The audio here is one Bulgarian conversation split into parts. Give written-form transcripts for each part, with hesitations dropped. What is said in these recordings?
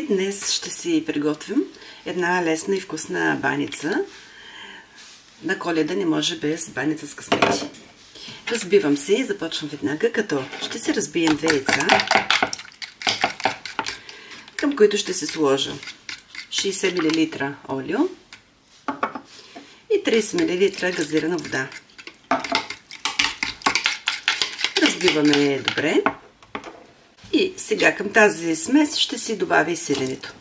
приятели! Днес ще си приготвим една лесна и вкусна баница. На Коледа не може без баница с късмети. Разбивам се и започвам веднага, като ще си разбием 2 яйца, към които ще се сложа 60 мл олио и 30 мл газирана вода. Разбиваме добре. И сега към тази смес ще си добавя и сиренето.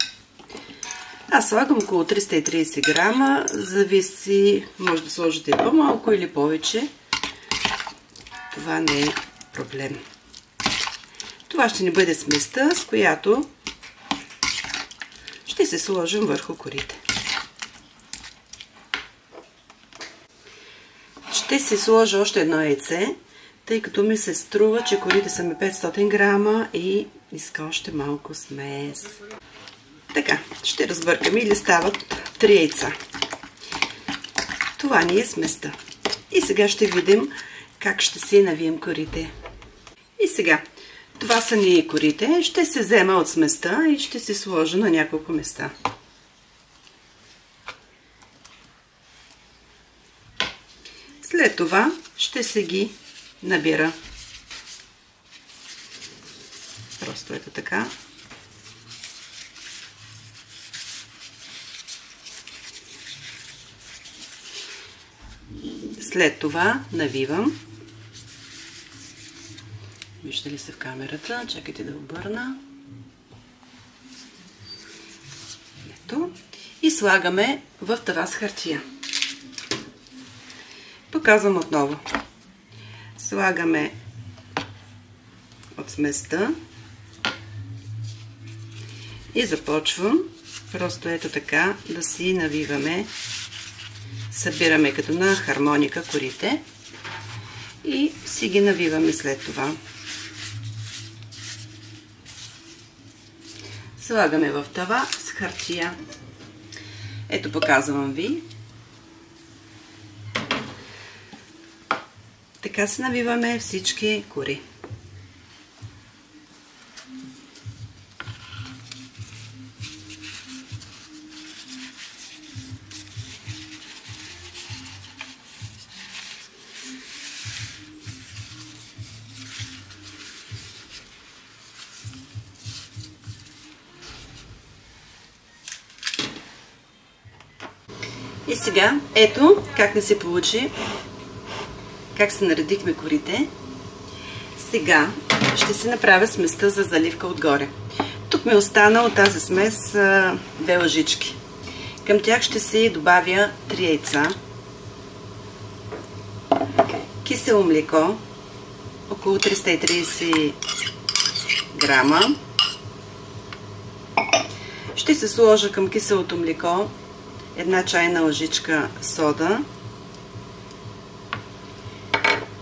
Аз слагам около 330 грама, зависи, може да сложите по-малко или повече. Това не е проблем. Това ще ни бъде сместа, с която ще се сложим върху корите. Ще се сложа още едно яйце, тъй като ми се струва, че корите са ми 500 грама и иска още малко смес. Така, ще разбъркаме или стават 3 яйца. Това ни е сместа. И сега ще видим как ще си навием корите. И сега, това са ни корите. Ще се взема от сместа и ще се сложа на няколко места. След това ще се ги набира. Просто ето така. След това навивам. Вижда ли се в камерата? Чакайте да обърна. Ето. И слагаме в тава с хартия. Показвам отново. Слагаме от сместа и започвам просто ето така да си навиваме. Събираме като на хармоника корите и си ги навиваме след това. Слагаме в тава с хартия. Ето показвам ви. Така се навиваме всички кори. И сега, ето как не се получи, как се наредихме корите. Сега ще си направя сместа за заливка отгоре. Тук ми е остана от тази смес 2 лъжички. Към тях ще си добавя 3 яйца, кисело млеко, около 330 грама. Ще се сложа към киселото млеко 1 чайна лъжичка сода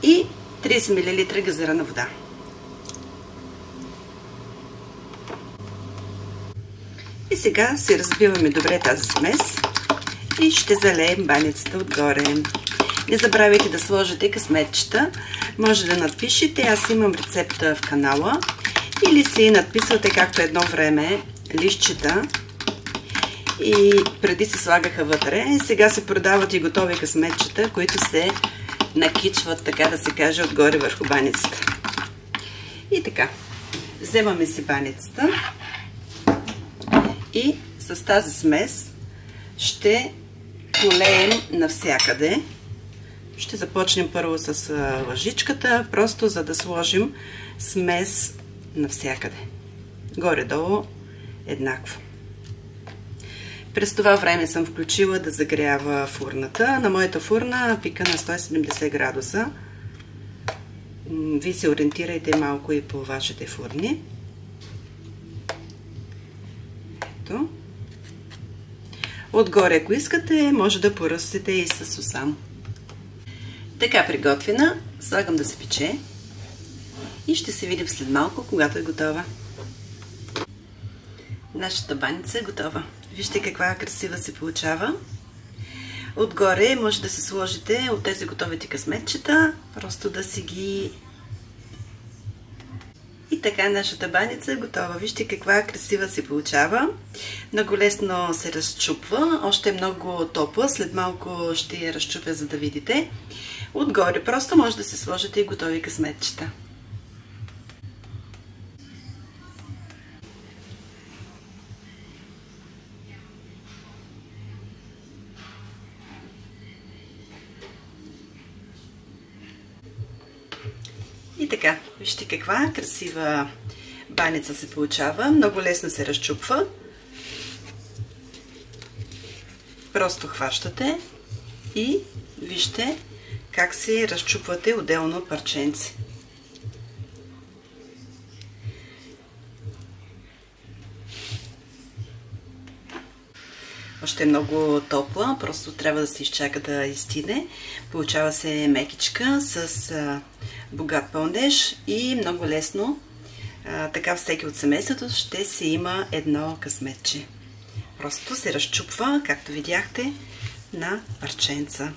и 30 мл газирана вода. И сега си разбиваме добре тази смес и ще залеем баницата отгоре. Не забравяйте да сложите късметчета. Може да надпишете, аз имам рецепта в канала, или си надписвате както едно време листчета и преди се слагаха вътре. Сега се продават и готови късметчета, които се накичват, така да се каже, отгоре върху баницата. И така, вземаме си баницата и с тази смес ще полеем навсякъде. Ще започнем първо с лъжичката, просто за да сложим смес навсякъде. Горе-долу еднакво. През това време съм включила да загрява фурната. На моята фурна пика на 170 градуса. Вие се ориентирайте малко и по вашите фурни. Ето. Отгоре, ако искате, може да поръстите и с сусам. Така приготвена, слагам да се пече и ще се видим след малко, когато е готова. Нашата баница е готова. Вижте каква красива се получава. Отгоре може да се сложите от тези готовите късметчета, просто да си ги И така нашата баница е готова. Вижте каква красива се получава. Много лесно се разчупва. Още е много топла. След малко ще я разчупя, за да видите. Отгоре просто може да се сложите и готови късметчета. И така, вижте каква красива баница се получава. Много лесно се разчупва. Просто хващате и вижте как се разчупвате отделно парченци. Още е много топла, просто трябва да се изчака да изстине. Получава се мекичка с богат пълнеж и много лесно. Така всеки от семейството ще си има едно късметче. Просто се разчупва, както видяхте, на парченца.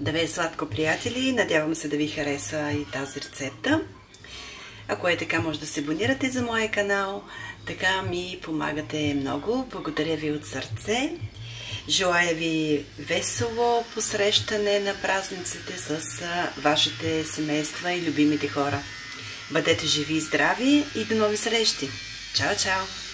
Да ви е сладко, приятели! Надявам се да ви хареса и тази рецепта. Ако е така, може да се абонирате за моя канал. Така ми помагате много. Благодаря ви от сърце. Желая ви весело посрещане на празниците с вашите семейства и любимите хора. Бъдете живи и здрави и до нови срещи! Чао, чао!